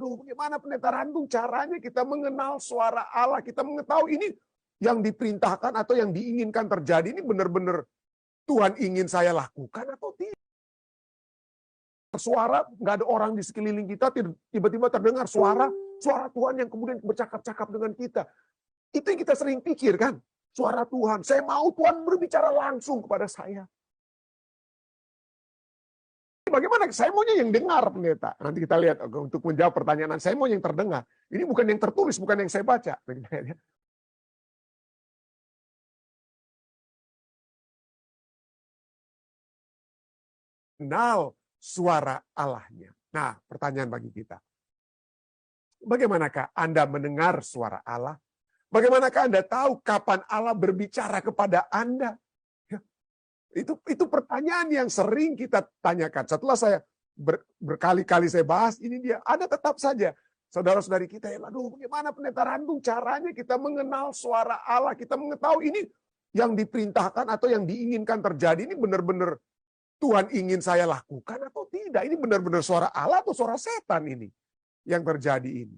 waduh, bagaimana pendeta Randung caranya kita mengenal suara Allah, kita mengetahui ini yang diperintahkan atau yang diinginkan terjadi ini benar-benar Tuhan ingin saya lakukan atau tidak? Suara, nggak ada orang di sekeliling kita, tiba-tiba terdengar suara Tuhan yang kemudian bercakap-cakap dengan kita. Itu yang kita sering pikir kan, suara Tuhan. Saya mau Tuhan berbicara langsung kepada saya. Bagaimana? Saya maunya yang dengar, pendeta. Nanti kita lihat untuk menjawab pertanyaan. Saya mau yang terdengar. Ini bukan yang tertulis, bukan yang saya baca. Kenal suara Allahnya. Nah, pertanyaan bagi kita. Bagaimanakah Anda mendengar suara Allah? Bagaimanakah Anda tahu kapan Allah berbicara kepada Anda? Itu pertanyaan yang sering kita tanyakan. Setelah saya berkali-kali saya bahas, ini dia. Ada tetap saja saudara-saudari kita yang, aduh bagaimana pendeta Randung caranya kita mengenal suara Allah, kita mengetahui ini yang diperintahkan atau yang diinginkan terjadi, ini benar-benar Tuhan ingin saya lakukan atau tidak? Ini benar-benar suara Allah atau suara setan ini yang terjadi ini?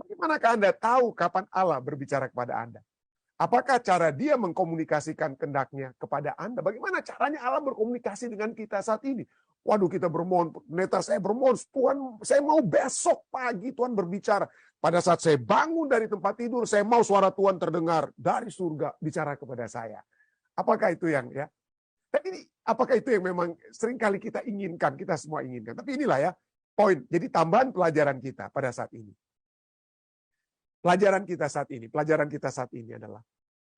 Bagaimanakah Anda tahu kapan Allah berbicara kepada Anda? Apakah cara dia mengkomunikasikan kehendaknya kepada Anda? Bagaimana caranya Allah berkomunikasi dengan kita saat ini? Waduh, kita bermohon, pendeta saya bermohon, Tuhan, saya mau besok pagi Tuhan berbicara. Pada saat saya bangun dari tempat tidur, saya mau suara Tuhan terdengar dari surga bicara kepada saya. Apakah itu yang ya? Dan ini, apakah itu yang memang seringkali kita inginkan, kita semua inginkan. Tapi inilah ya poin. Jadi tambahan pelajaran kita pada saat ini. Pelajaran kita saat ini adalah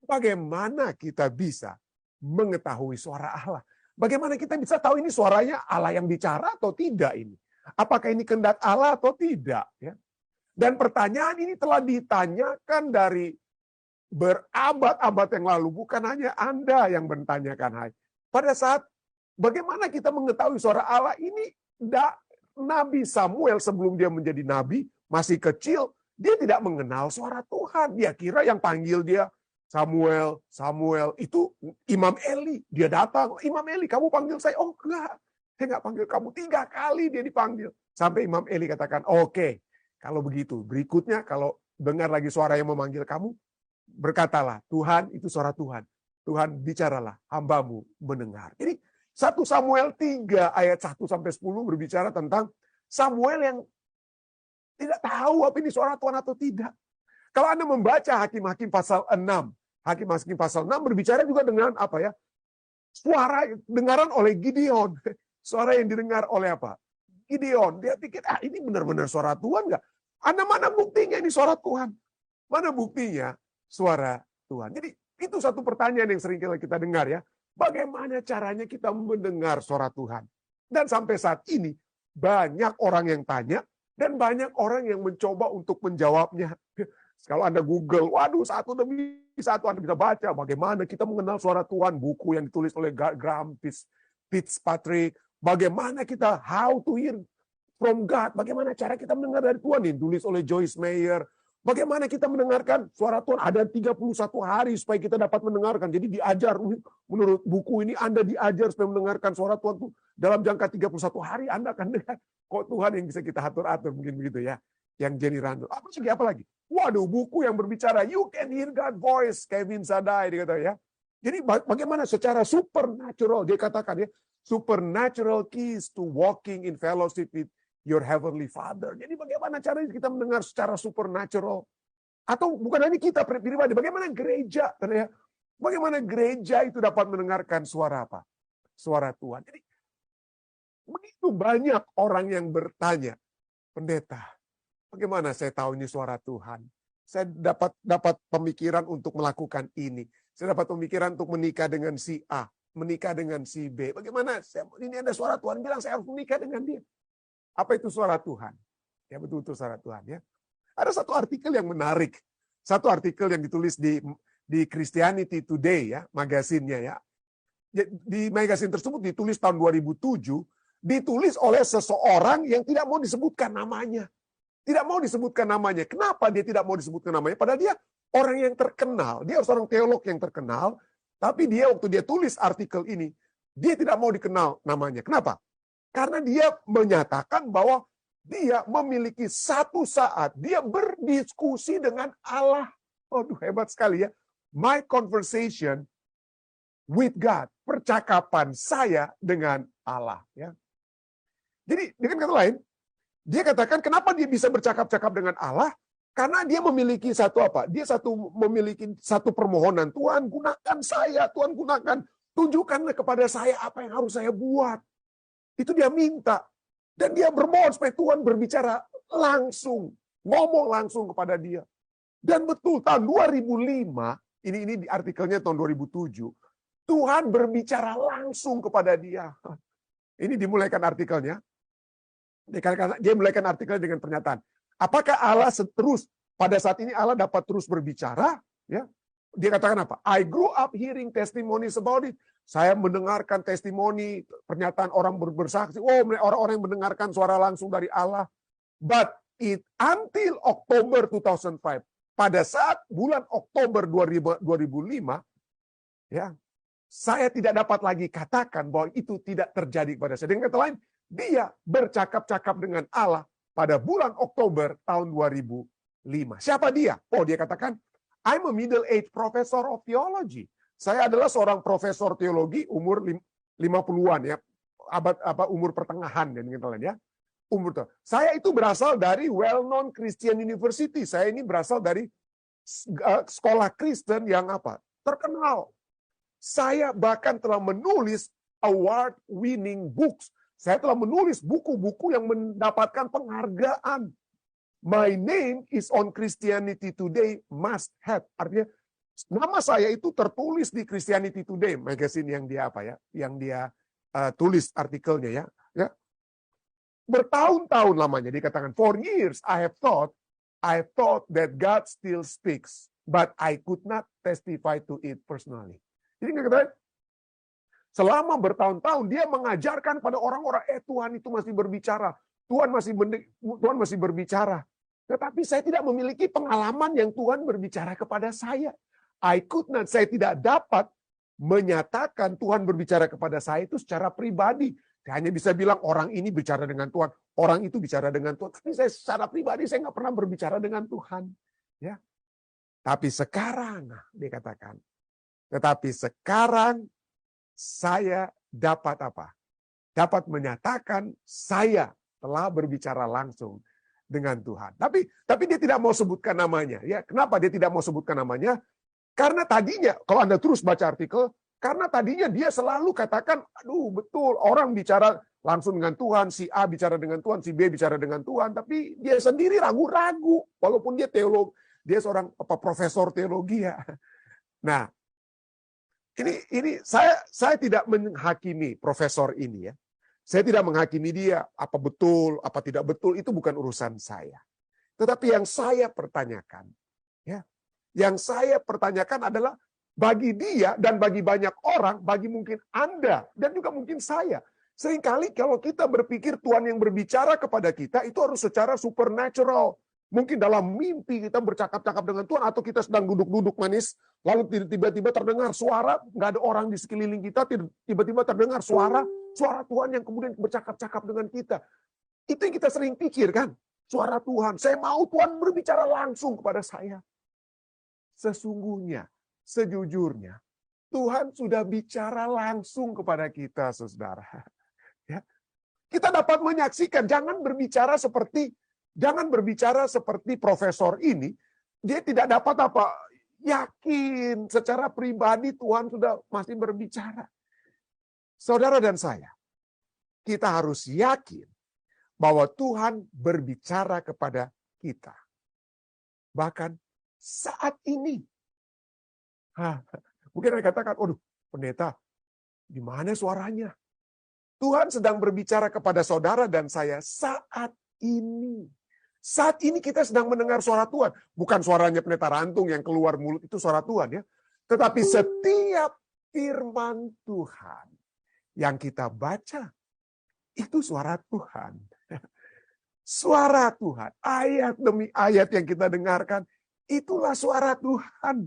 bagaimana kita bisa mengetahui suara Allah. Bagaimana kita bisa tahu ini suaranya Allah yang bicara atau tidak ini. Apakah ini kehendak Allah atau tidak. Ya. Dan pertanyaan ini telah ditanyakan dari berabad-abad yang lalu. Bukan hanya Anda yang bertanyakan. Pada saat bagaimana kita mengetahui suara Allah ini, Nabi Samuel sebelum dia menjadi nabi, masih kecil, dia tidak mengenal suara Tuhan. Dia kira yang panggil dia Samuel itu Imam Eli. Dia datang, Imam Eli kamu panggil saya? Oh enggak, saya enggak panggil kamu. 3 kali dia dipanggil. Sampai Imam Eli katakan, oke, kalau begitu. Berikutnya kalau dengar lagi suara yang memanggil kamu, berkatalah, Tuhan itu suara Tuhan. Tuhan bicaralah, hambamu mendengar. Jadi 1 Samuel 3 ayat 1-10 berbicara tentang Samuel yang tidak tahu apa ini suara Tuhan atau tidak. Kalau Anda membaca Hakim-Hakim pasal 6, Hakim-Hakim pasal 6 berbicara juga dengan apa ya? Suara dengaran oleh Gideon. Suara yang didengar oleh apa? Gideon. Dia pikir, ini benar-benar suara Tuhan nggak? Mana buktinya ini suara Tuhan? Mana buktinya suara Tuhan? Jadi itu satu pertanyaan yang sering kita dengar ya. Bagaimana caranya kita mendengar suara Tuhan? Dan sampai saat ini banyak orang yang tanya, dan banyak orang yang mencoba untuk menjawabnya. Kalau Anda Google, waduh, satu demi satu Anda bisa baca bagaimana kita mengenal suara Tuhan. Buku yang ditulis oleh Graham Fitzpatrick. Bagaimana kita, how to hear from God. Bagaimana cara kita mendengar dari Tuhan. Yang ditulis oleh Joyce Meyer. Bagaimana kita mendengarkan suara Tuhan. Ada 31 hari supaya kita dapat mendengarkan. Jadi diajar, menurut buku ini Anda diajar supaya mendengarkan suara Tuhan itu dalam jangka 31 hari Anda akan dengar. Kok Tuhan yang bisa kita atur-atur, mungkin begitu ya. Yang Jenny Randall. Apa lagi? Waduh, buku yang berbicara, you can hear God voice, Kevin Sadai, dia kata ya. Jadi bagaimana secara supernatural, dia katakan ya, supernatural keys to walking in fellowship with your heavenly Father. Jadi bagaimana caranya kita mendengar secara supernatural? Atau bukan hanya kita pribadi, bagaimana gereja? Bagaimana gereja itu dapat mendengarkan suara apa? Suara Tuhan. Jadi begitu banyak orang yang bertanya, pendeta, bagaimana saya tahu ini suara Tuhan? Saya dapat pemikiran untuk melakukan ini. Saya dapat pemikiran untuk menikah dengan si A, menikah dengan si B. Bagaimana? Ini ada suara Tuhan bilang saya harus menikah dengan dia. Apa itu suara Tuhan? Ya betul-betul suara Tuhan ya. Ada satu artikel yang menarik. Satu artikel yang ditulis di Christianity Today ya, magasinnya ya. Di magasin tersebut ditulis tahun 2007, ditulis oleh seseorang yang tidak mau disebutkan namanya. Tidak mau disebutkan namanya. Kenapa dia tidak mau disebutkan namanya? Padahal dia orang yang terkenal. Dia seorang teolog yang terkenal. Tapi dia waktu dia tulis artikel ini, dia tidak mau dikenal namanya. Kenapa? Karena dia menyatakan bahwa dia memiliki satu saat, dia berdiskusi dengan Allah. Aduh, hebat sekali ya. My conversation with God. Percakapan saya dengan Allah. Ya. Jadi, dengan kata lain, dia katakan kenapa dia bisa bercakap-cakap dengan Allah? Karena dia memiliki satu apa? Dia memiliki satu permohonan. Tuhan, gunakan saya. Tuhan, gunakan. Tunjukkanlah kepada saya apa yang harus saya buat. Itu dia minta. Dan dia bermohon supaya Tuhan berbicara langsung. Ngomong langsung kepada dia. Dan betul, tahun 2005, ini di artikelnya tahun 2007, Tuhan berbicara langsung kepada dia. Ini dimulaikan artikelnya. Dia mulaikan artikelnya dengan pernyataan. Apakah Allah pada saat ini Allah dapat terus berbicara? Ya, dia katakan apa? I grew up hearing testimonies about it. Saya mendengarkan testimoni, pernyataan orang bersaksi. Oh, orang-orang yang mendengarkan suara langsung dari Allah. But until October 2005, pada saat bulan Oktober 2005, ya, saya tidak dapat lagi katakan bahwa itu tidak terjadi kepada saya. Dengan kata lain, dia bercakap-cakap dengan Allah pada bulan Oktober tahun 2005. Siapa dia? Oh, dia katakan, I'm a middle-aged professor of theology. Saya adalah seorang profesor teologi umur 50-an ya, umur pertengahan dan gitu ya. Saya itu berasal dari well-known Christian University. Saya ini berasal dari sekolah Kristen yang apa? Terkenal. Saya bahkan telah menulis award-winning books. Saya telah menulis buku-buku yang mendapatkan penghargaan. My name is on Christianity Today must have. Artinya nama saya itu tertulis di Christianity Today, magazine yang dia yang dia tulis artikelnya ya. Bertahun-tahun lamanya dikatakan, for years I thought that God still speaks, but I could not testify to it personally. Jadi katakan, selama bertahun-tahun dia mengajarkan pada orang-orang, Tuhan itu masih berbicara, Tuhan masih berbicara. Tetapi saya tidak memiliki pengalaman yang Tuhan berbicara kepada saya. Saya tidak dapat menyatakan Tuhan berbicara kepada saya itu secara pribadi. Saya hanya bisa bilang orang ini bicara dengan Tuhan, orang itu bicara dengan Tuhan. Tapi saya secara pribadi saya nggak pernah berbicara dengan Tuhan. Ya. Tapi sekarang, dia katakan, tetapi sekarang saya dapat apa? Dapat menyatakan saya telah berbicara langsung dengan Tuhan. Tapi dia tidak mau sebutkan namanya. Ya, kenapa dia tidak mau sebutkan namanya? Karena tadinya, kalau Anda terus baca artikel, karena tadinya dia selalu katakan, aduh betul, orang bicara langsung dengan Tuhan, si A bicara dengan Tuhan, si B bicara dengan Tuhan, tapi dia sendiri ragu-ragu, walaupun dia teolog, dia seorang profesor teologi ya. Nah, ini saya tidak menghakimi profesor ini ya. Saya tidak menghakimi dia apa betul, apa tidak betul, itu bukan urusan saya. Tetapi yang saya pertanyakan, ya, yang saya pertanyakan adalah bagi dia dan bagi banyak orang, bagi mungkin Anda dan juga mungkin saya. Seringkali kalau kita berpikir Tuhan yang berbicara kepada kita itu harus secara supernatural. Mungkin dalam mimpi kita bercakap-cakap dengan Tuhan atau kita sedang duduk-duduk manis, lalu tiba-tiba terdengar suara, nggak ada orang di sekeliling kita, tiba-tiba terdengar suara Tuhan yang kemudian bercakap-cakap dengan kita. Itu yang kita sering pikirkan, suara Tuhan. Saya mau Tuhan berbicara langsung kepada saya. Sesungguhnya, sejujurnya, Tuhan sudah bicara langsung kepada kita, saudara. Ya. Kita dapat menyaksikan, jangan berbicara seperti profesor ini. Dia tidak dapat yakin secara pribadi Tuhan sudah masih berbicara. Saudara dan saya, kita harus yakin bahwa Tuhan berbicara kepada kita. Bahkan saat ini. Mungkin Anda katakan, aduh pendeta, di mana suaranya? Tuhan sedang berbicara kepada saudara dan saya saat ini. Saat ini kita sedang mendengar suara Tuhan. Bukan suaranya pendeta Rantung yang keluar mulut, itu suara Tuhan ya. Tetapi setiap firman Tuhan yang kita baca, itu suara Tuhan. Suara Tuhan, ayat demi ayat yang kita dengarkan, itulah suara Tuhan.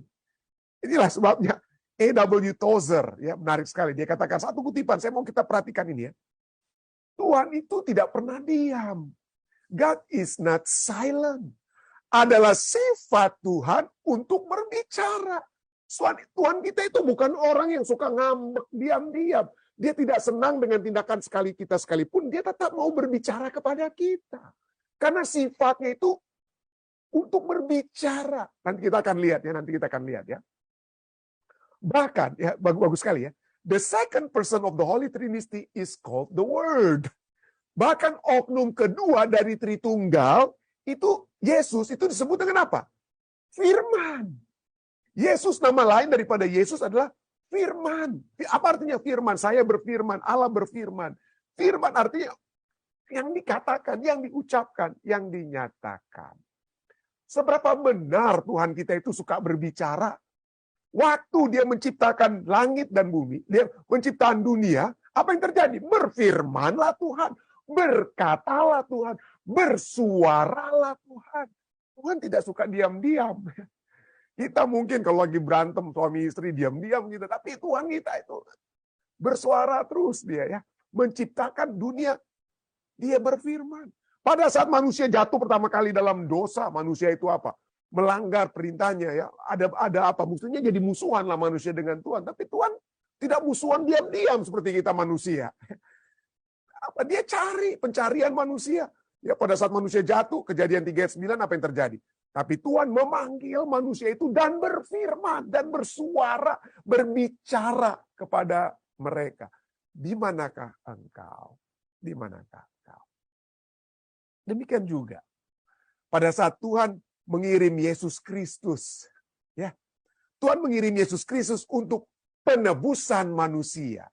Inilah sebabnya A.W. Tozer, ya menarik sekali. Dia katakan satu kutipan, saya mau kita perhatikan ini ya. Tuhan itu tidak pernah diam. God is not silent. Adalah sifat Tuhan untuk berbicara. Tuhan kita itu bukan orang yang suka ngambek diam-diam. Dia tidak senang dengan tindakan sekali kita sekalipun, dia tetap mau berbicara kepada kita. Karena sifatnya itu untuk berbicara. Nanti kita akan lihat ya. Bahkan ya bagus sekali ya. The second person of the Holy Trinity is called the Word. Bahkan oknum kedua dari Tritunggal itu Yesus itu disebut dengan apa? Firman. Yesus, nama lain daripada Yesus adalah firman. Apa artinya firman? Saya berfirman, Allah berfirman. Firman artinya yang dikatakan, yang diucapkan, yang dinyatakan. Seberapa benar Tuhan kita itu suka berbicara. Waktu dia menciptakan langit dan bumi, dia menciptakan dunia, apa yang terjadi? Berfirmanlah Tuhan, berkatalah Tuhan, bersuaralah Tuhan. Tuhan tidak suka diam-diam. Kita mungkin kalau lagi berantem suami istri diam-diam gitu, tapi Tuhan kita itu bersuara terus dia ya, menciptakan dunia, dia berfirman. Pada saat manusia jatuh pertama kali dalam dosa, manusia itu apa? Melanggar perintahnya ya. Ada apa? Maksudnya jadi musuhan lah manusia dengan Tuhan, tapi Tuhan tidak musuhan diam-diam seperti kita manusia. Apa dia cari pencarian manusia? Ya pada saat manusia jatuh, Kejadian 3 ayat 9 apa yang terjadi? Tapi Tuhan memanggil manusia itu dan berfirman dan bersuara, berbicara kepada mereka. Di manakah engkau? Di manakah engkau? Demikian juga pada saat Tuhan mengirim Yesus Kristus, ya. Tuhan mengirim Yesus Kristus untuk penebusan manusia.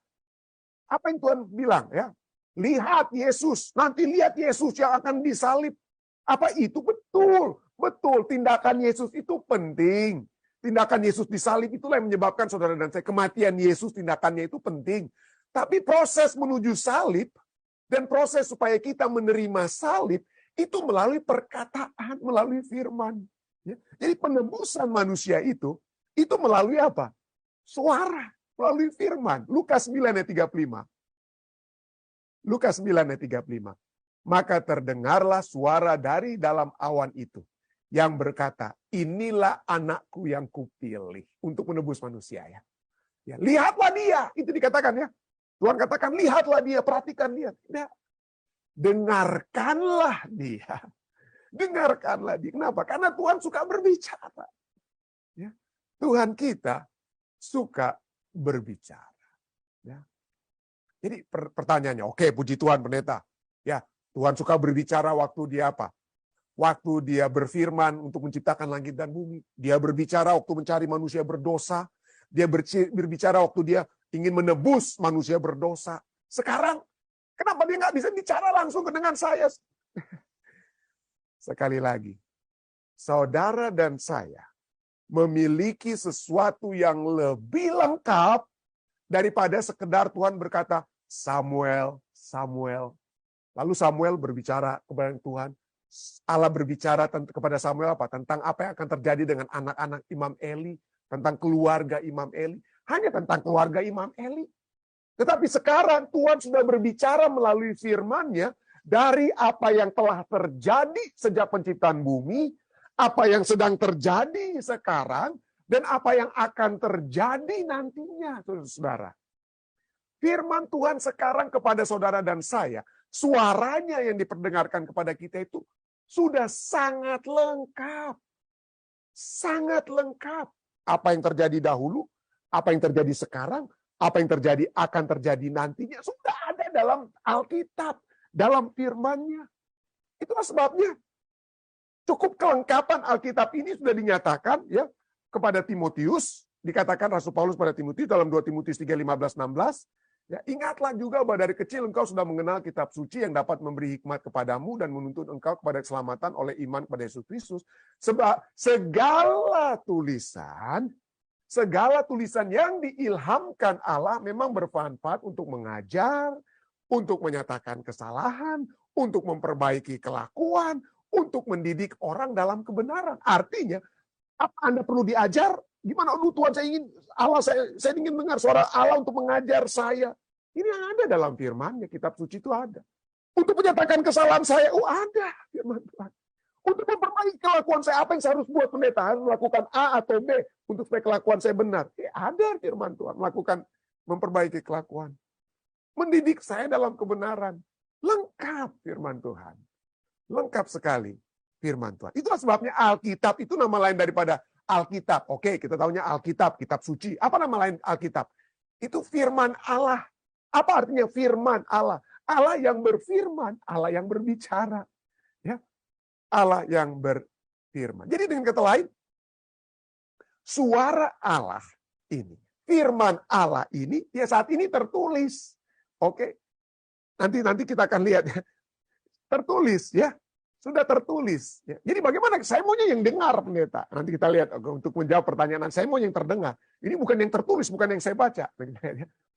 Apa yang Tuhan bilang ya? Lihat Yesus, nanti lihat Yesus yang akan disalib. Apa itu? Betul, betul. Tindakan Yesus itu penting. Tindakan Yesus disalib itulah yang menyebabkan saudara dan saya, kematian Yesus tindakannya itu penting. Tapi proses menuju salib dan proses supaya kita menerima salib itu melalui perkataan, melalui firman. Ya. Jadi penebusan manusia itu melalui apa? Suara, melalui firman. Lukas 9 ayat 35. Lukas 9 ayat 35. Maka terdengarlah suara dari dalam awan itu yang berkata, inilah anakku yang kupilih untuk menebus manusia ya. Ya, lihatlah dia, itu dikatakan ya. Tuhan katakan lihatlah dia, perhatikan dia. Tidak. Dengarkanlah dia. Dengarkanlah dia. Kenapa? Karena Tuhan suka berbicara. Ya. Tuhan kita suka berbicara. Ya. Jadi pertanyaannya, oke, puji Tuhan pendeta. Ya, Tuhan suka berbicara waktu dia apa? Waktu dia berfirman untuk menciptakan langit dan bumi. Dia berbicara waktu mencari manusia berdosa. Dia berbicara waktu dia ingin menebus manusia berdosa. Sekarang, kenapa dia nggak bisa bicara langsung dengan saya? Sekali lagi, saudara dan saya memiliki sesuatu yang lebih lengkap daripada sekedar Tuhan berkata, Samuel, Samuel. Lalu Samuel berbicara kepada Tuhan. Allah berbicara kepada Samuel apa? Tentang apa yang akan terjadi dengan anak-anak Imam Eli. Tentang keluarga Imam Eli. Hanya tentang keluarga Imam Eli. Tetapi sekarang Tuhan sudah berbicara melalui firman-Nya dari apa yang telah terjadi sejak penciptaan bumi, apa yang sedang terjadi sekarang, dan apa yang akan terjadi nantinya, saudara. Firman Tuhan sekarang kepada saudara dan saya, suaranya yang diperdengarkan kepada kita itu sudah sangat lengkap. Sangat lengkap. Apa yang terjadi dahulu, apa yang terjadi sekarang, apa yang terjadi akan terjadi nantinya sudah ada dalam Alkitab, dalam firman-Nya. Itulah sebabnya cukup kelengkapan Alkitab ini sudah dinyatakan ya kepada Timotius, dikatakan Rasul Paulus pada Timotius dalam 2 Timotius 3:15-16, ya, ingatlah juga bahwa dari kecil engkau sudah mengenal kitab suci yang dapat memberi hikmat kepadamu dan menuntun engkau kepada keselamatan oleh iman kepada Yesus Kristus. Sebab segala tulisan yang diilhamkan Allah memang bermanfaat untuk mengajar, untuk menyatakan kesalahan, untuk memperbaiki kelakuan, untuk mendidik orang dalam kebenaran. Artinya, apa Anda perlu diajar? Gimana? Tuhan, saya ingin dengar suara Allah untuk mengajar saya. Ini yang ada dalam firman-Nya, kitab suci itu ada. Untuk menyatakan kesalahan saya, ada firman Tuhan. Untuk memperbaiki kelakuan saya, apa yang saya harus buat pendeta? Harus melakukan A atau B untuk supaya kelakuan saya benar. Ada firman Tuhan, melakukan memperbaiki kelakuan. Mendidik saya dalam kebenaran. Lengkap firman Tuhan. Lengkap sekali firman Tuhan. Itulah sebabnya Alkitab itu nama lain daripada Alkitab. Oke, kita tahunya Alkitab, kitab suci. Apa nama lain Alkitab? Itu firman Allah. Apa artinya firman Allah? Allah yang berfirman, Allah yang berbicara. Ya, Allah yang berfirman. Jadi dengan kata lain, suara Allah ini, firman Allah ini, ya saat ini tertulis. Oke, nanti kita akan lihat ya. Tertulis ya. Sudah tertulis. Ya. Jadi bagaimana? Saya maunya yang dengar, pendeta. Nanti kita lihat untuk menjawab pertanyaan. Saya mau yang terdengar. Ini bukan yang tertulis, bukan yang saya baca.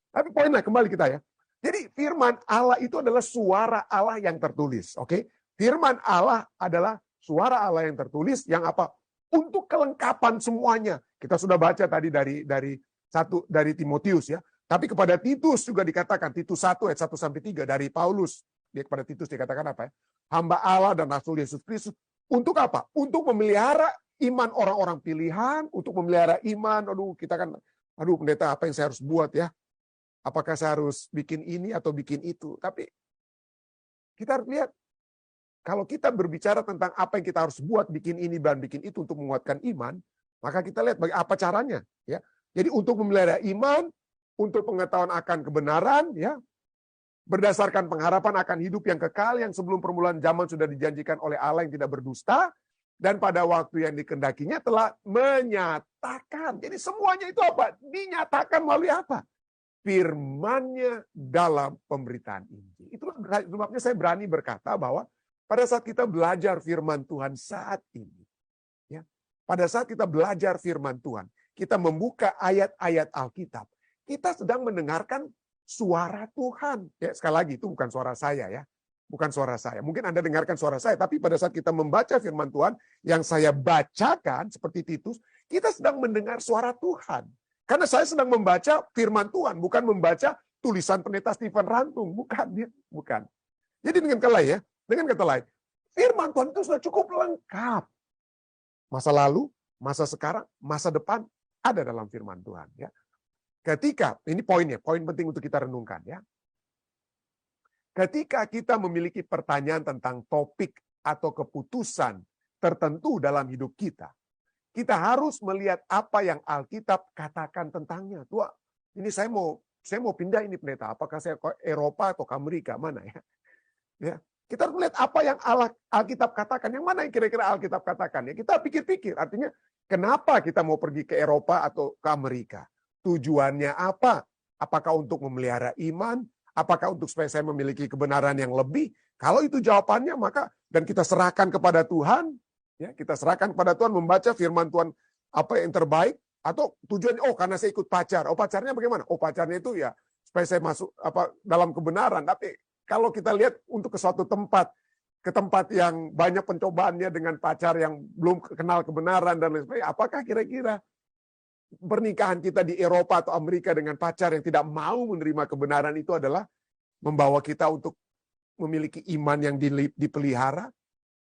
Tapi poinnya kembali kita ya. Jadi firman Allah itu adalah suara Allah yang tertulis. Oke? Firman Allah adalah suara Allah yang tertulis yang apa? Untuk kelengkapan semuanya. Kita sudah baca tadi dari Timotius ya. Tapi kepada Titus juga dikatakan, Titus 1 ayat 1 sampai 3 dari Paulus. Dia kepada Titus dikatakan apa ya? Hamba Allah dan Rasul Yesus Kristus. Untuk apa? Untuk memelihara iman orang-orang pilihan, untuk memelihara iman. Pendeta, apa yang saya harus buat ya? Apakah saya harus bikin ini atau bikin itu? Tapi kita harus lihat, kalau kita berbicara tentang apa yang kita harus buat, bikin ini dan bikin itu untuk menguatkan iman, maka kita lihat apa caranya. Ya. Jadi untuk memelihara iman, untuk pengetahuan akan kebenaran, ya, berdasarkan pengharapan akan hidup yang kekal yang sebelum permulaan zaman sudah dijanjikan oleh Allah yang tidak berdusta, dan pada waktu yang dikehendakinya telah menyatakan. Jadi semuanya itu apa? Dinyatakan melalui apa? Firman-Nya dalam pemberitaan Injil. Itulah sebabnya saya berani berkata bahwa pada saat kita belajar firman Tuhan saat ini, ya, pada saat kita belajar firman Tuhan, kita membuka ayat-ayat Alkitab, kita sedang mendengarkan suara Tuhan. Ya, sekali lagi, itu bukan suara saya ya. Bukan suara saya. Mungkin Anda dengarkan suara saya, tapi pada saat kita membaca firman Tuhan, yang saya bacakan seperti Titus, kita sedang mendengar suara Tuhan. Karena saya sedang membaca firman Tuhan, bukan membaca tulisan pendeta Stephen Rantung. Bukan, ya. Bukan. Jadi dengan kata lain, firman Tuhan itu sudah cukup lengkap. Masa lalu, masa sekarang, masa depan ada dalam firman Tuhan. Ya. Ketika, ini poinnya, poin penting untuk kita renungkan ya. Ketika kita memiliki pertanyaan tentang topik atau keputusan tertentu dalam hidup kita harus melihat apa yang Alkitab katakan tentangnya. Tua, ini saya mau pindah ini pendeta. Apakah saya ke Eropa atau ke Amerika? Mana ya? Ya. Kita harus melihat apa yang Alkitab katakan. Yang mana yang kira-kira Alkitab katakan? Ya, kita pikir-pikir. Artinya, kenapa kita mau pergi ke Eropa atau ke Amerika? Tujuannya apa? Apakah untuk memelihara iman? Apakah untuk supaya saya memiliki kebenaran yang lebih? Kalau itu jawabannya, maka dan kita serahkan kepada Tuhan, ya, kita serahkan kepada Tuhan membaca firman Tuhan apa yang terbaik, atau tujuannya karena saya ikut pacar. Pacarnya bagaimana? Pacarnya itu ya supaya saya masuk dalam kebenaran. Tapi kalau kita lihat untuk ke suatu tempat, ke tempat yang banyak pencobaannya dengan pacar yang belum kenal kebenaran dan lain sebagainya, apakah kira-kira pernikahan kita di Eropa atau Amerika dengan pacar yang tidak mau menerima kebenaran itu adalah membawa kita untuk memiliki iman yang dipelihara?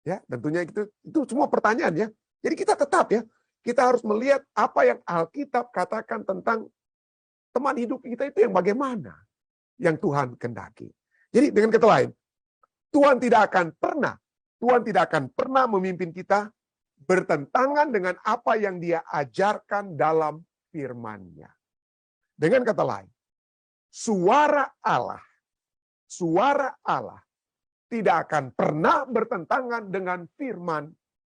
Ya, tentunya itu semua pertanyaan ya. Jadi kita tetap ya, kita harus melihat apa yang Alkitab katakan tentang teman hidup kita itu yang bagaimana yang Tuhan kehendaki. Jadi dengan kata lain, Tuhan tidak akan pernah memimpin kita bertentangan dengan apa yang Dia ajarkan dalam firman-Nya. Dengan kata lain, suara Allah tidak akan pernah bertentangan dengan firman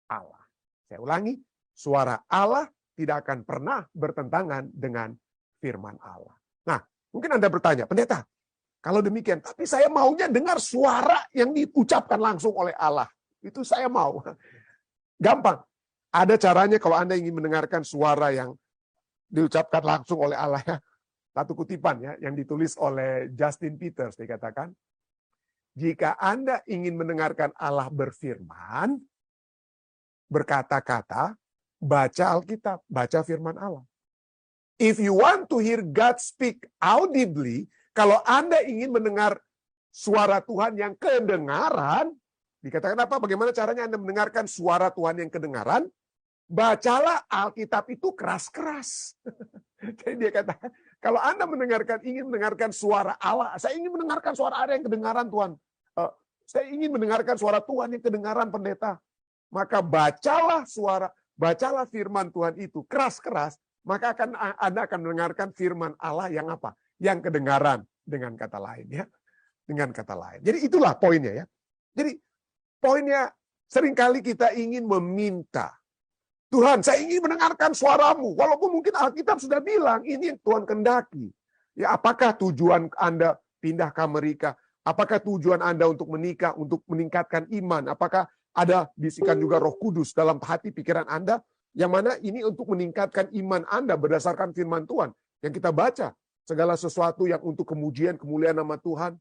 Allah. Saya ulangi, suara Allah tidak akan pernah bertentangan dengan firman Allah. Nah, mungkin Anda bertanya, pendeta, kalau demikian, tapi saya maunya dengar suara yang diucapkan langsung oleh Allah. Itu saya mau. Gampang. Ada caranya kalau Anda ingin mendengarkan suara yang diucapkan langsung oleh Allah. Ya. Satu kutipan ya, yang ditulis oleh Justin Peters dikatakan, jika Anda ingin mendengarkan Allah berfirman, berkata-kata, baca Alkitab, baca firman Allah. If you want to hear God speak audibly, kalau Anda ingin mendengar suara Tuhan yang kedengaran. Dikatakan apa? Bagaimana caranya Anda mendengarkan suara Tuhan yang kedengaran? Bacalah Alkitab itu keras-keras. Jadi dia katakan, kalau Anda ingin mendengarkan suara Allah, saya ingin mendengarkan suara Allah yang kedengaran Tuhan. Saya ingin mendengarkan suara Tuhan yang kedengaran pendeta. Maka bacalah firman Tuhan itu keras-keras, maka Anda akan mendengarkan firman Allah yang apa? Yang kedengaran, dengan kata lain ya. Dengan kata lain. Jadi itulah poinnya ya. Jadi poinnya seringkali kita ingin meminta, Tuhan, saya ingin mendengarkan suaramu. Walaupun mungkin Alkitab sudah bilang, ini yang Tuhan kendaki. Ya, apakah tujuan Anda pindah ke Amerika? Apakah tujuan Anda untuk menikah, untuk meningkatkan iman? Apakah ada bisikan juga Roh Kudus dalam hati pikiran Anda? Yang mana ini untuk meningkatkan iman Anda berdasarkan firman Tuhan. Yang kita baca, segala sesuatu yang untuk kemuliaan nama Tuhan.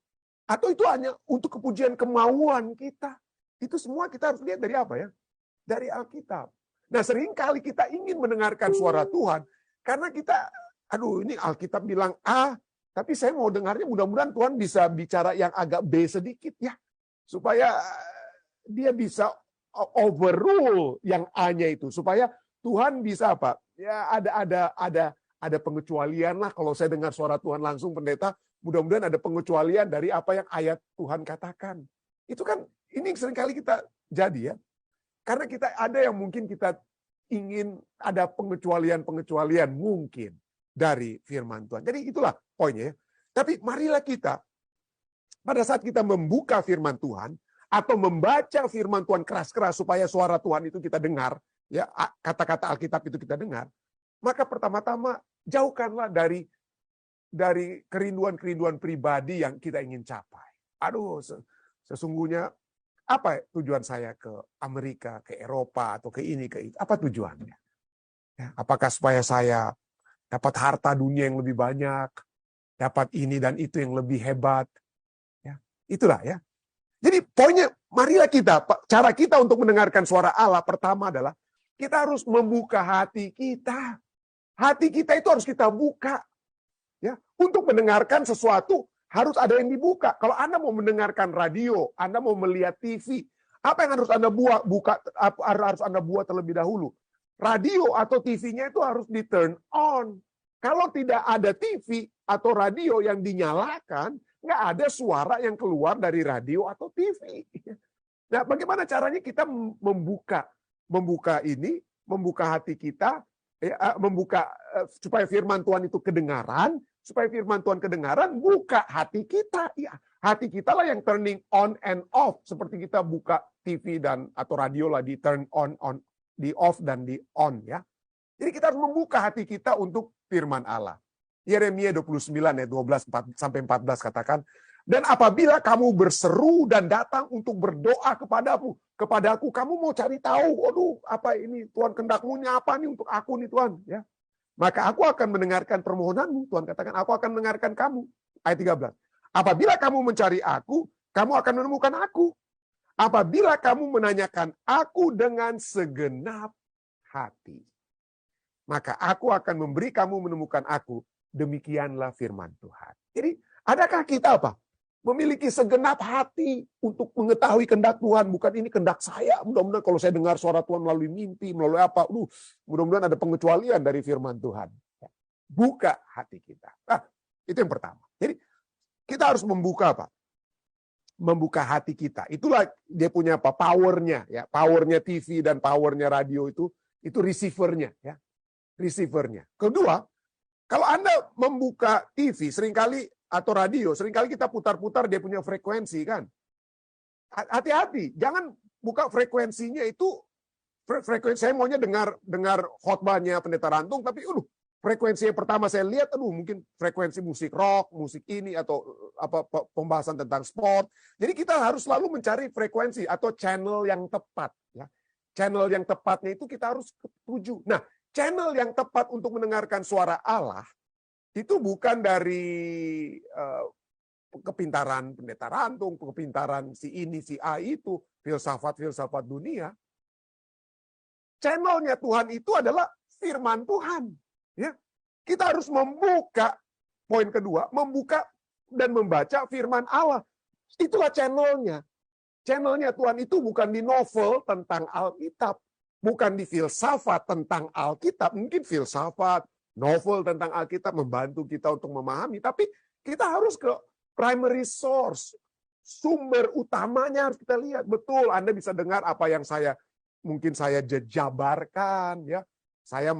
Atau itu hanya untuk kepujian kemauan kita. Itu semua kita harus lihat dari apa ya? Dari Alkitab. Nah, seringkali kita ingin mendengarkan suara Tuhan, karena kita, ini Alkitab bilang A, tapi saya mau dengarnya mudah-mudahan Tuhan bisa bicara yang agak B sedikit ya. Supaya dia bisa overrule yang A-nya itu. Supaya Tuhan bisa apa? Ya ada pengecualian lah kalau saya dengar suara Tuhan langsung pendeta, mudah-mudahan ada pengecualian dari apa yang ayat Tuhan katakan. Itu kan, ini seringkali kita jadi ya. Karena kita ada yang mungkin kita ingin ada pengecualian mungkin dari firman Tuhan. Jadi itulah poinnya ya. Tapi marilah kita, pada saat kita membuka firman Tuhan, atau membaca firman Tuhan keras-keras supaya suara Tuhan itu kita dengar, ya kata-kata Alkitab itu kita dengar, maka pertama-tama jauhkanlah dari kerinduan-kerinduan pribadi yang kita ingin capai. Sesungguhnya apa tujuan saya ke Amerika, ke Eropa, atau ke ini, ke itu? Apa tujuannya? Ya, apakah supaya saya dapat harta dunia yang lebih banyak, dapat ini dan itu yang lebih hebat? Ya, itulah ya. Jadi poinnya, marilah cara kita untuk mendengarkan suara Allah pertama adalah kita harus membuka hati kita. Hati kita itu harus kita buka. Ya, untuk mendengarkan sesuatu, harus ada yang dibuka. Kalau Anda mau mendengarkan radio, Anda mau melihat TV, apa yang harus Anda harus Anda buat terlebih dahulu? Radio atau TV-nya itu harus di turn on. Kalau tidak ada TV atau radio yang dinyalakan, nggak ada suara yang keluar dari radio atau TV. Nah, bagaimana caranya kita membuka hati kita, supaya firman Tuhan itu kedengaran. Supaya firman Tuhan kedengaran, buka hati kita. Ya, hati kita lah yang turning on and off. Seperti kita buka TV atau radio lah di turn on, di off dan di on ya. Jadi kita harus membuka hati kita untuk firman Allah. Yeremia 29 ayat 12 sampai 14 katakan, dan apabila kamu berseru dan datang untuk berdoa kepadaku, kamu mau cari tahu, apa ini Tuhan kehendak-Mu apa nih untuk aku nih Tuhan, ya. Maka aku akan mendengarkan permohonanmu. Tuhan katakan, aku akan mendengarkan kamu. Ayat 13. Apabila kamu mencari aku, kamu akan menemukan aku. Apabila kamu menanyakan aku dengan segenap hati, maka aku akan memberi kamu menemukan aku. Demikianlah firman Tuhan. Jadi, adakah kita apa? Memiliki segenap hati untuk mengetahui kehendak Tuhan. Bukan ini kehendak saya. Mudah-mudahan kalau saya dengar suara Tuhan melalui mimpi, melalui apa. Mudah-mudahan ada pengecualian dari firman Tuhan. Buka hati kita. Itu yang pertama. Jadi kita harus membuka apa? Membuka hati kita. Itulah dia punya apa? Powernya. Ya. Powernya TV dan powernya radio itu receivernya. Ya. Receivernya. Kedua, kalau Anda membuka TV seringkali atau radio, seringkali kita putar-putar dia punya frekuensi kan. Hati-hati, jangan buka frekuensinya itu frekuensi saya maunya dengar khotbahnya Pendeta Rantung, tapi frekuensi yang pertama saya lihat mungkin frekuensi musik rock, musik ini atau apa pembahasan tentang sport. Jadi kita harus selalu mencari frekuensi atau channel yang tepat ya. Channel yang tepatnya itu kita harus tuju. Nah, channel yang tepat untuk mendengarkan suara Allah itu bukan dari kepintaran Pendeta Rantung, kepintaran si ini, si A itu, filsafat dunia. Channelnya Tuhan itu adalah firman Tuhan. Ya, kita harus membuka, poin kedua, membuka dan membaca firman Allah. Itulah channelnya. Channelnya Tuhan itu bukan di novel tentang Alkitab. Bukan di filsafat tentang Alkitab. Mungkin filsafat, novel tentang Alkitab membantu kita untuk memahami. Tapi kita harus ke primary source. Sumber utamanya harus kita lihat. Betul, Anda bisa dengar apa yang mungkin saya jabarkan. Ya, saya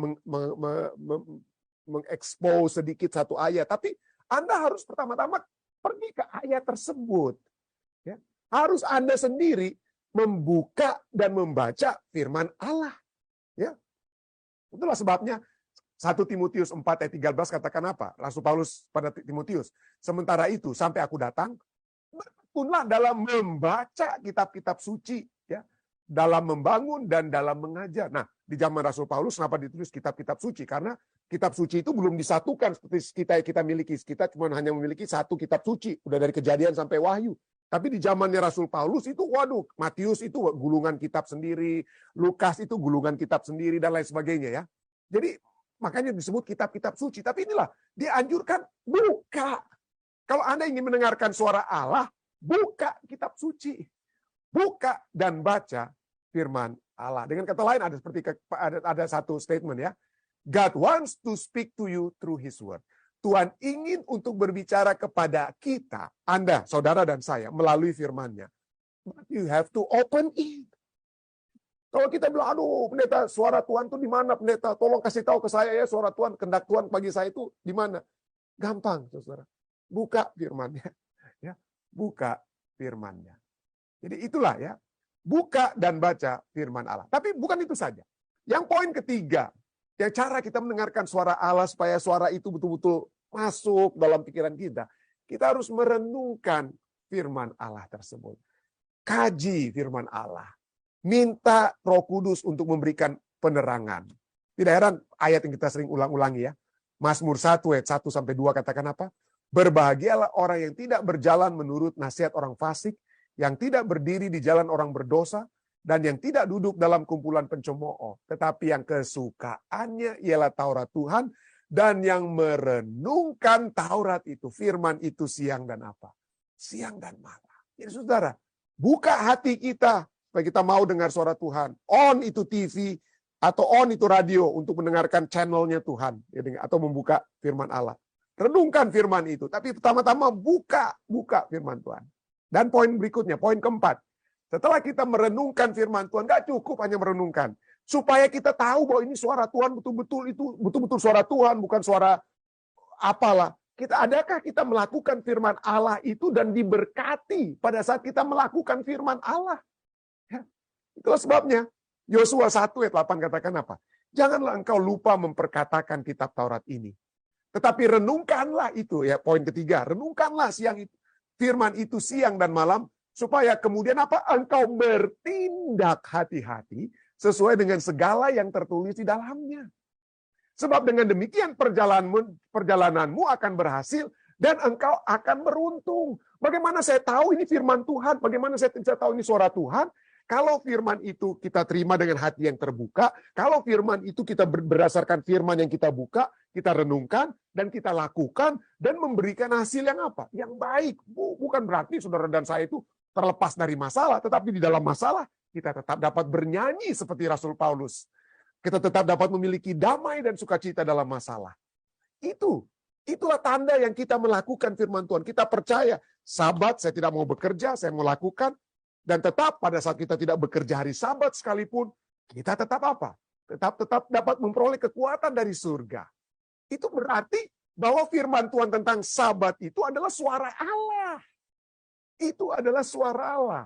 mengekspos sedikit satu ayat. Tapi Anda harus pertama-tama pergi ke ayat tersebut. Ya. Harus Anda sendiri membuka dan membaca firman Allah. Ya. Itulah sebabnya 1 Timotius 4 ayat 13 katakan apa? Rasul Paulus pada Timotius. Sementara itu sampai aku datang, bertekunlah dalam membaca kitab-kitab suci. Ya. Dalam membangun dan dalam mengajar. Nah, di zaman Rasul Paulus kenapa ditulis kitab-kitab suci? Karena kitab suci itu belum disatukan seperti kita miliki. Kita cuma hanya memiliki satu kitab suci. Udah dari Kejadian sampai Wahyu. Tapi di zamannya Rasul Paulus itu, waduh, Matius itu gulungan kitab sendiri, Lukas itu gulungan kitab sendiri, dan lain sebagainya ya. Jadi makanya disebut kitab-kitab suci. Tapi inilah, dianjurkan buka. Kalau Anda ingin mendengarkan suara Allah, buka kitab suci. Buka dan baca firman Allah. Dengan kata lain ada satu statement ya. God wants to speak to you through His word. Tuhan ingin untuk berbicara kepada kita, Anda, saudara dan saya, melalui firman-Nya. But you have to open it. Kalau kita bilang, aduh pendeta, suara Tuhan itu di mana pendeta? Tolong kasih tahu ke saya ya, suara Tuhan, kehendak Tuhan bagi saya itu di mana? Gampang, saudara. Buka firman-Nya. Ya, buka firman-Nya. Jadi itulah ya, buka dan baca firman Allah. Tapi bukan itu saja. Yang poin ketiga, ya cara kita mendengarkan suara Allah supaya suara itu betul-betul masuk dalam pikiran kita. Kita harus merenungkan firman Allah tersebut. Kaji firman Allah. Minta Roh Kudus untuk memberikan penerangan. Tidak heran ayat yang kita sering ulang-ulangi ya. Mazmur 1 ayat 1 sampai 2 katakan apa? Berbahagialah orang yang tidak berjalan menurut nasihat orang fasik, yang tidak berdiri di jalan orang berdosa, dan yang tidak duduk dalam kumpulan pencemooh, tetapi yang kesukaannya ialah Taurat Tuhan, dan yang merenungkan Taurat itu, firman itu siang dan apa? Siang dan malam. Jadi saudara, buka hati kita, supaya kita mau dengar suara Tuhan. On itu TV, atau on itu radio, untuk mendengarkan channelnya Tuhan, atau membuka firman Allah. Renungkan firman itu, tapi pertama-tama buka firman Tuhan. Dan poin berikutnya, poin keempat. Setelah kita merenungkan firman Tuhan, gak cukup hanya merenungkan. Supaya kita tahu bahwa ini suara Tuhan betul-betul suara Tuhan, bukan suara apalah. Adakah kita melakukan firman Allah itu dan diberkati pada saat kita melakukan firman Allah? Ya. Itulah sebabnya, Yosua 1 ayat 8 katakan apa? Janganlah engkau lupa memperkatakan kitab Taurat ini. Tetapi renungkanlah itu, ya poin ketiga. Renungkanlah firman itu siang dan malam, supaya kemudian apa? Engkau bertindak hati-hati sesuai dengan segala yang tertulis di dalamnya. Sebab dengan demikian perjalananmu akan berhasil dan engkau akan beruntung. Bagaimana saya tahu ini firman Tuhan? Bagaimana saya bisa tahu ini suara Tuhan? Kalau firman itu kita terima dengan hati yang terbuka, kalau firman itu kita berdasarkan firman yang kita buka, kita renungkan, dan kita lakukan, dan memberikan hasil yang apa? Yang baik. Bukan berarti saudara dan saya itu terlepas dari masalah, tetapi di dalam masalah kita tetap dapat bernyanyi seperti Rasul Paulus. Kita tetap dapat memiliki damai dan sukacita dalam masalah. Itulah tanda yang kita melakukan firman Tuhan. Kita percaya, Sabat saya tidak mau bekerja, saya mau lakukan. Dan tetap pada saat kita tidak bekerja hari Sabat sekalipun, kita tetap apa? Tetap dapat memperoleh kekuatan dari surga. Itu berarti bahwa firman Tuhan tentang Sabat itu adalah suara Allah. Itu adalah suara Allah.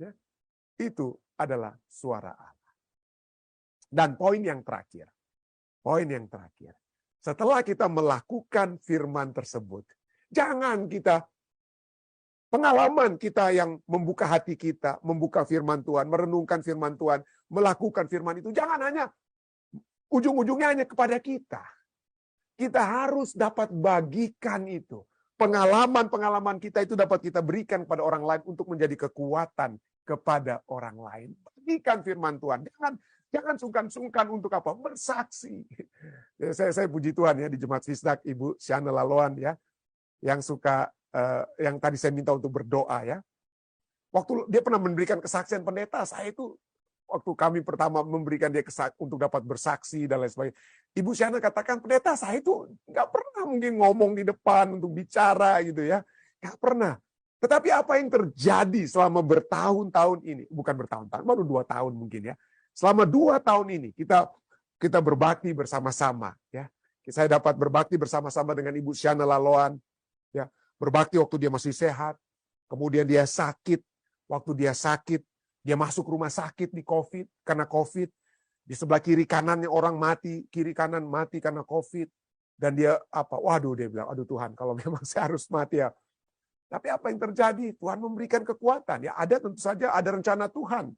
Ya. Itu adalah suara Allah. Dan poin yang terakhir. Setelah kita melakukan firman tersebut, jangan kita pengalaman kita yang membuka hati kita, membuka firman Tuhan, merenungkan firman Tuhan, melakukan firman itu, jangan hanya ujung-ujungnya hanya kepada kita. Kita harus dapat bagikan itu. Pengalaman-pengalaman kita itu dapat kita berikan kepada orang lain untuk menjadi kekuatan kepada orang lain. Bagikan firman Tuhan. Jangan sungkan-sungkan untuk apa? Bersaksi. Saya puji Tuhan ya, di Jemaat Fisdak, Ibu Syana Laloan ya, yang suka yang tadi saya minta untuk berdoa ya. Waktu dia pernah memberikan kesaksian, pendeta, saya itu waktu kami pertama memberikan dia untuk dapat bersaksi dan lain sebagainya. Ibu Shana katakan, pendeta, saya itu nggak pernah mungkin ngomong di depan untuk bicara gitu ya. Nggak pernah. Tetapi apa yang terjadi selama bertahun-tahun ini, bukan bertahun-tahun, baru 2 tahun mungkin ya. Selama 2 tahun ini kita berbakti bersama-sama ya. Saya dapat berbakti bersama-sama dengan Ibu Shana Laloan ya. Berbakti waktu dia masih sehat, kemudian dia sakit. Waktu dia sakit, dia masuk rumah sakit di COVID, karena COVID. Di sebelah kiri kanannya orang mati, kiri kanan mati karena COVID. Dan dia waduh, dia bilang, aduh Tuhan, kalau memang saya harus mati ya. Tapi apa yang terjadi? Tuhan memberikan kekuatan. Ya, ada tentu saja ada rencana Tuhan.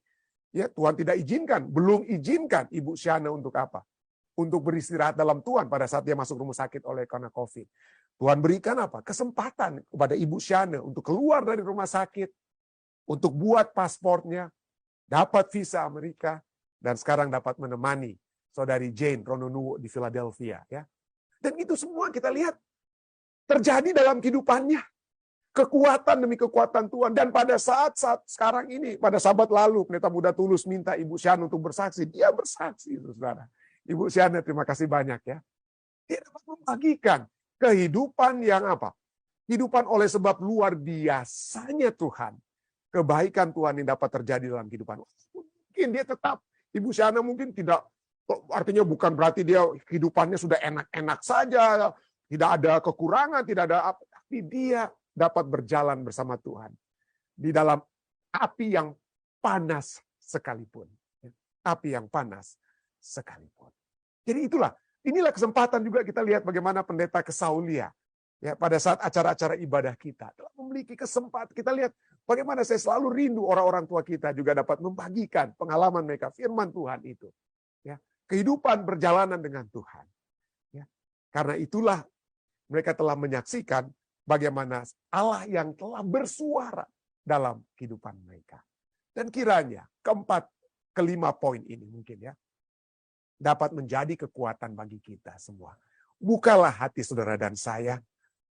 Ya, Tuhan tidak izinkan, belum izinkan Ibu Shana untuk apa? Untuk beristirahat dalam Tuhan pada saat dia masuk rumah sakit karena COVID. Tuhan berikan apa? Kesempatan kepada Ibu Shana untuk keluar dari rumah sakit, untuk buat pasportnya, dapat visa Amerika, dan sekarang dapat menemani saudari Jane Rononuwo di Philadelphia. Ya. Dan itu semua kita lihat terjadi dalam kehidupannya. Kekuatan demi kekuatan Tuhan. Dan pada saat sekarang ini, pada sahabat lalu, Pendeta Muda Tulus minta Ibu Shana untuk bersaksi. Dia bersaksi, saudara. Ibu Shana, terima kasih banyak ya. Dia dapat membagikan kehidupan yang apa? Kehidupan oleh sebab luar biasanya Tuhan. Kebaikan Tuhan yang dapat terjadi dalam kehidupan. Mungkin dia tetap, Ibu Shana mungkin tidak, artinya bukan berarti dia kehidupannya sudah enak-enak saja, tidak ada kekurangan, tidak ada apa, tapi dia dapat berjalan bersama Tuhan di dalam api yang panas sekalipun. Api yang panas sekalipun. Jadi inilah kesempatan juga kita lihat bagaimana pendeta Kesaulia. Ya, pada saat acara-acara ibadah kita telah memiliki kesempatan. Kita lihat bagaimana saya selalu rindu orang-orang tua kita juga dapat membagikan pengalaman mereka, firman Tuhan itu. Ya, kehidupan berjalanan dengan Tuhan. Ya, karena itulah mereka telah menyaksikan bagaimana Allah yang telah bersuara dalam kehidupan mereka. Dan kiranya kelima poin ini mungkin ya dapat menjadi kekuatan bagi kita semua. Bukalah hati saudara dan saya.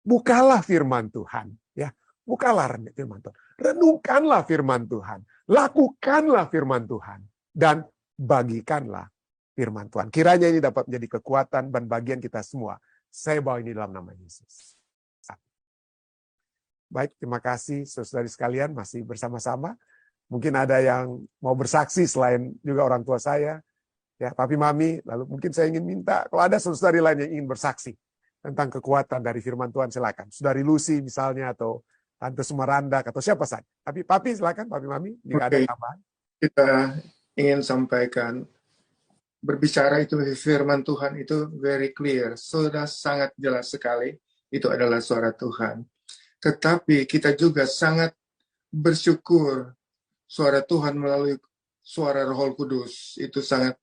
Bukalah firman Tuhan, ya. Bukalah firman Tuhan. Renungkanlah firman Tuhan. Lakukanlah firman Tuhan. Dan bagikanlah firman Tuhan. Kiranya ini dapat menjadi kekuatan dan bagian kita semua. Saya bawa ini dalam nama Yesus. Baik, terima kasih saudara sekalian masih bersama-sama. Mungkin ada yang mau bersaksi selain juga orang tua saya. Ya, Papi Mami, lalu mungkin saya ingin minta, kalau ada saudari lain yang ingin bersaksi tentang kekuatan dari firman Tuhan, silakan. Saudari Lucy misalnya, atau Tante Sumaranda, atau siapa saja. Tapi Papi silakan, Papi Mami, jika ada tambahan. Kita ingin sampaikan, berbicara itu firman Tuhan itu very clear, sudah sangat jelas sekali, itu adalah suara Tuhan. Tetapi kita juga sangat bersyukur suara Tuhan melalui suara Roh Kudus, itu sangat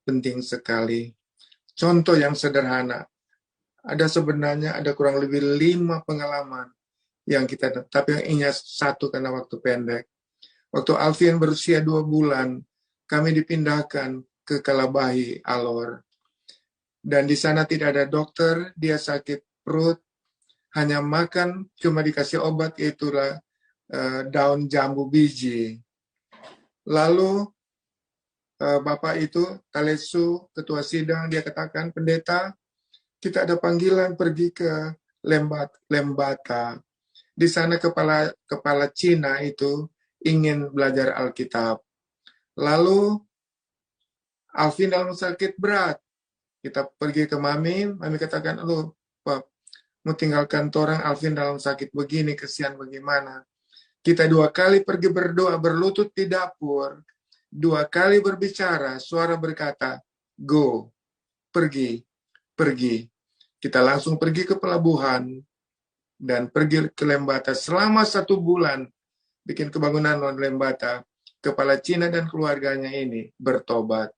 penting sekali. Contoh yang sederhana, sebenarnya ada kurang lebih 5 pengalaman yang kita, tapi yang ingat satu karena waktu pendek. Waktu Alvin berusia 2 bulan, kami dipindahkan ke Kalabahi, Alor. Dan di sana tidak ada dokter, dia sakit perut, hanya makan, cuma dikasih obat, itulah daun jambu biji. Lalu Bapak itu, Talesu, ketua sidang, dia katakan, pendeta, kita ada panggilan pergi ke Lembata. Di sana kepala Cina itu ingin belajar Alkitab. Lalu Alvin dalam sakit berat. Kita pergi ke Mami katakan, aduh Pak, mau tinggalkan orang Alvin dalam sakit begini, kesian bagaimana. Kita 2 kali pergi berdoa, berlutut di dapur. 2 kali berbicara, suara berkata, go, pergi. Kita langsung pergi ke pelabuhan dan pergi ke Lembata. Selama 1 bulan bikin kebangunan di Lembata, kepala Cina dan keluarganya ini bertobat.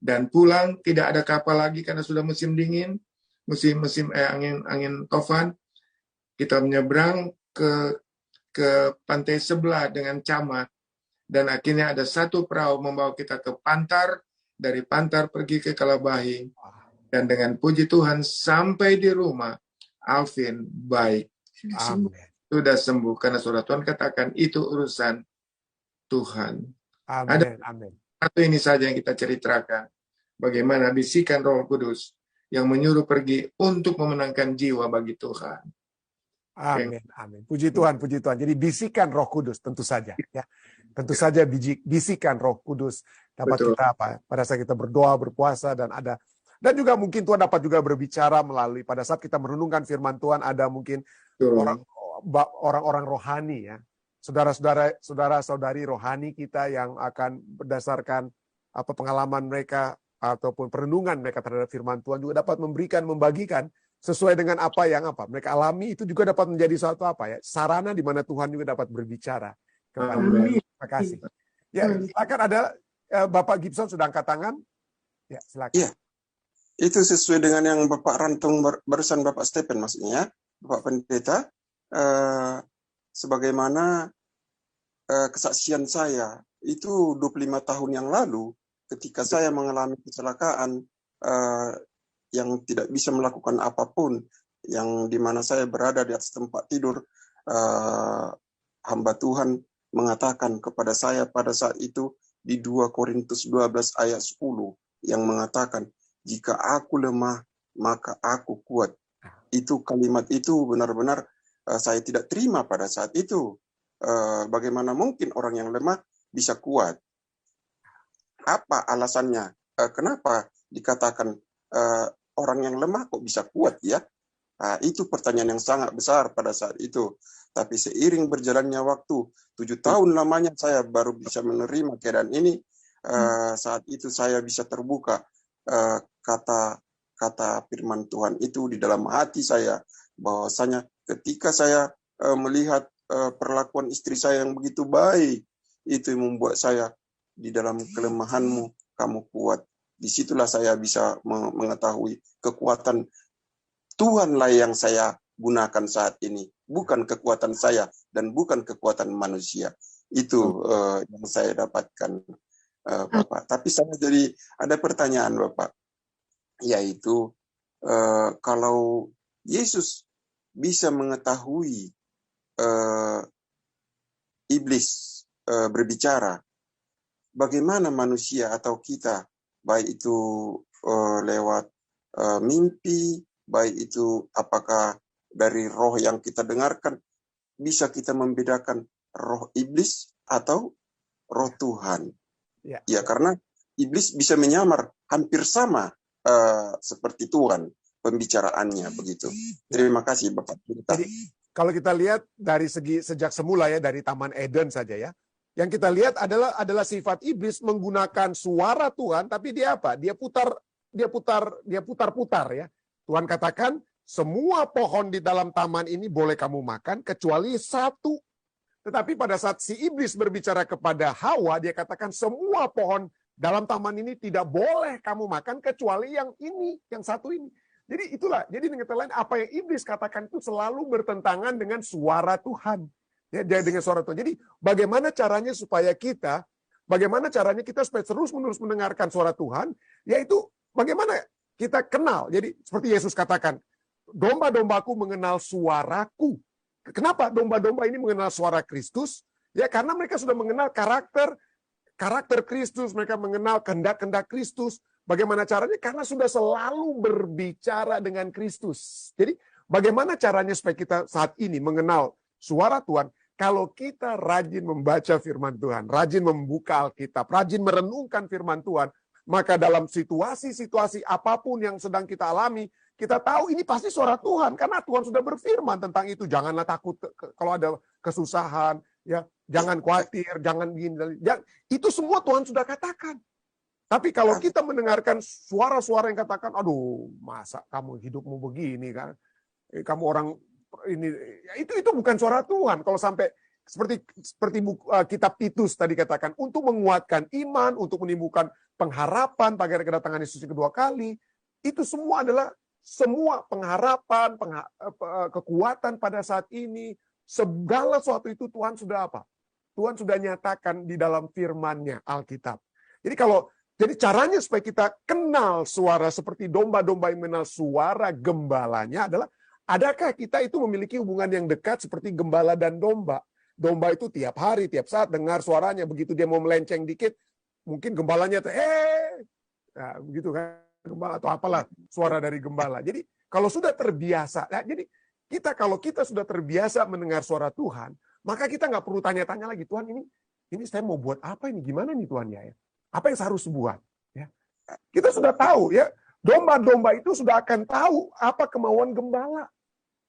Dan pulang, tidak ada kapal lagi karena sudah musim dingin, musim angin tofan. Kita menyeberang ke pantai sebelah dengan camat. Dan akhirnya ada 1 perahu membawa kita ke Pantar, dari Pantar pergi ke Kalabahi. Dan dengan puji Tuhan sampai di rumah, Alvin baik. Amin. Sudah sembuh. Karena suara Tuhan katakan itu urusan Tuhan. Ada Amin. Amin. satu ini saja yang kita ceritakan. Bagaimana bisikan Roh Kudus yang menyuruh pergi untuk memenangkan jiwa bagi Tuhan. Amin. Amin. Puji Tuhan, puji Tuhan. Jadi bisikan Roh Kudus tentu saja, ya. Tentu saja bisikan Roh Kudus dapat Betul. kita pada saat kita berdoa, berpuasa, dan juga mungkin Tuhan dapat juga berbicara melalui pada saat kita merenungkan firman Tuhan, ada mungkin orang-orang rohani, ya, saudara-saudari rohani kita yang akan berdasarkan pengalaman mereka ataupun perenungan mereka terhadap firman Tuhan juga dapat membagikan sesuai dengan apa yang mereka alami. Itu juga dapat menjadi suatu sarana di mana Tuhan juga dapat berbicara kepada mereka. Terima kasih. Ya, silakan, ada Bapak Gibson sudah angkat tangan. Ya, silakan. Iya. Itu sesuai dengan yang Bapak Rantung barusan, Bapak Stephen maksudnya, Bapak Pendeta. Sebagaimana kesaksian saya itu 25 tahun yang lalu ketika saya mengalami kecelakaan yang tidak bisa melakukan apapun, yang dimana saya berada di atas tempat tidur, hamba Tuhan mengatakan kepada saya pada saat itu di 2 Korintus 12 ayat 10 yang mengatakan, jika aku lemah maka aku kuat. Itu kalimat itu benar-benar saya tidak terima pada saat itu. Bagaimana mungkin orang yang lemah bisa kuat? Apa alasannya? Kenapa dikatakan orang yang lemah kok bisa kuat, ya? Itu pertanyaan yang sangat besar pada saat itu. Tapi seiring berjalannya waktu, 7 tahun lamanya saya baru bisa menerima keadaan ini. Saat itu saya bisa terbuka kata firman Tuhan itu di dalam hati saya, bahwasanya ketika saya melihat perlakuan istri saya yang begitu baik, itu yang membuat saya di dalam kelemahanmu kamu kuat. Disitulah saya bisa mengetahui kekuatan Tuhanlah yang saya gunakan saat ini, bukan kekuatan saya dan bukan kekuatan manusia. Itu yang saya dapatkan, Bapak. Tapi saya jadi ada pertanyaan, Bapak, yaitu kalau Yesus bisa mengetahui iblis berbicara, bagaimana manusia atau kita, baik itu lewat mimpi, baik itu apakah dari roh yang kita dengarkan, bisa kita membedakan roh iblis atau roh Tuhan? Ya, karena iblis bisa menyamar hampir sama seperti Tuhan pembicaraannya begitu. Terima kasih Bapak. Jadi kalau kita lihat dari sejak semula, ya, dari Taman Eden saja, ya, yang kita lihat adalah sifat iblis menggunakan suara Tuhan, tapi dia apa? Dia putar-putar, ya. Tuhan katakan semua pohon di dalam taman ini boleh kamu makan kecuali satu. Tetapi pada saat si iblis berbicara kepada Hawa, dia katakan semua pohon dalam taman ini tidak boleh kamu makan kecuali yang ini, yang satu ini. Jadi itulah, jadi dengan kata lain apa yang iblis katakan itu selalu bertentangan dengan suara Tuhan. Ya, dengan suara Tuhan. Jadi bagaimana caranya kita supaya terus-menerus mendengarkan suara Tuhan, yaitu bagaimana kita kenal. Jadi seperti Yesus katakan, domba-dombaku mengenal suaraku. Kenapa domba-domba ini mengenal suara Kristus? Ya, karena mereka sudah mengenal karakter Kristus, mereka mengenal kehendak-kehendak Kristus. Bagaimana caranya? Karena sudah selalu berbicara dengan Kristus. Jadi bagaimana caranya supaya kita saat ini mengenal suara Tuhan? Kalau kita rajin membaca firman Tuhan, rajin membuka Alkitab, rajin merenungkan firman Tuhan, maka dalam situasi-situasi apapun yang sedang kita alami, kita tahu ini pasti suara Tuhan. Karena Tuhan sudah berfirman tentang itu. Janganlah takut kalau ada kesusahan, ya, jangan khawatir, jangan begini. Itu semua Tuhan sudah katakan. Tapi kalau kita mendengarkan suara-suara yang katakan, aduh, masa kamu hidupmu begini, kan? Kamu orang ini, itu bukan suara Tuhan. Kalau sampai seperti kitab Titus tadi katakan, untuk menguatkan iman, untuk menimbulkan pengharapan pada kedatangan Yesus yang kedua kali, itu semua adalah semua pengharapan, kekuatan pada saat ini, segala sesuatu itu Tuhan sudah apa? Tuhan sudah nyatakan di dalam firman-Nya, Alkitab. Jadi caranya supaya kita kenal suara seperti domba-domba yang mengenal suara gembalanya adalah Adakah kita itu memiliki hubungan yang dekat seperti gembala dan domba? Domba itu tiap hari, tiap saat dengar suaranya. Begitu dia mau melenceng dikit, mungkin gembalanya nah, begitu kan, gembala atau apalah suara dari gembala. Jadi kalau sudah terbiasa, jadi kalau kita sudah terbiasa mendengar suara Tuhan, maka kita nggak perlu tanya-tanya lagi, Tuhan ini saya mau buat apa ini? Gimana nih Tuhan ya? Apa yang saya harus buat? Ya. Kita sudah tahu ya, domba-domba itu sudah akan tahu apa kemauan gembala.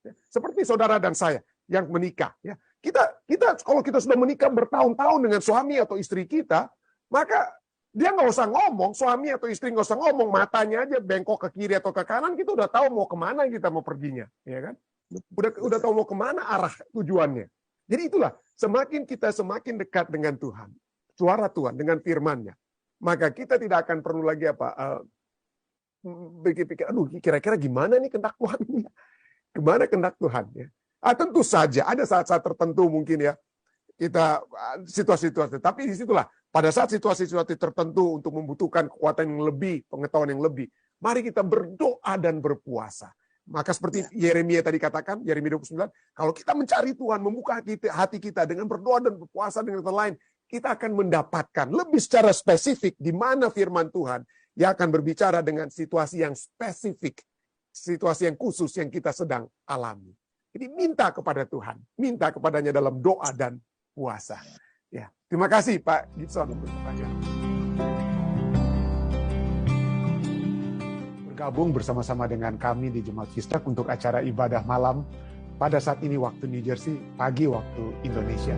Ya. Seperti saudara dan saya yang menikah, ya. Kita kalau kita sudah menikah bertahun-tahun dengan suami atau istri kita, maka dia nggak usah ngomong, suami atau istri nggak usah ngomong, matanya aja bengkok ke kiri atau ke kanan, kita udah tahu mau kemana kita mau perginya, ya kan? Udah tahu mau kemana arah tujuannya. Jadi itulah, semakin kita semakin dekat dengan Tuhan, suara Tuhan dengan firman-Nya, maka kita tidak akan perlu lagi pikir-pikir, aduh kira-kira gimana nih kehendak Tuhan ini? Gimana kehendak Tuhan ya? Tentu saja ada saat-saat tertentu mungkin ya kita situasi-situasi, tapi disitulah pada saat situasi-situasi tertentu untuk membutuhkan kekuatan yang lebih, pengetahuan yang lebih, mari kita berdoa dan berpuasa. Maka seperti Yeremia tadi katakan, Yeremia 29, kalau kita mencari Tuhan, membuka hati kita dengan berdoa dan berpuasa dengan kata lain, kita akan mendapatkan lebih secara spesifik di mana firman Tuhan yang akan berbicara dengan situasi yang spesifik, situasi yang khusus yang kita sedang alami. Jadi minta kepada Tuhan, minta kepadanya dalam doa dan puasa. Ya, terima kasih Pak Gibson untuk pertanyaan. Bergabung bersama-sama dengan kami di Jemaat Kistak untuk acara ibadah malam pada saat ini waktu New Jersey, pagi waktu Indonesia.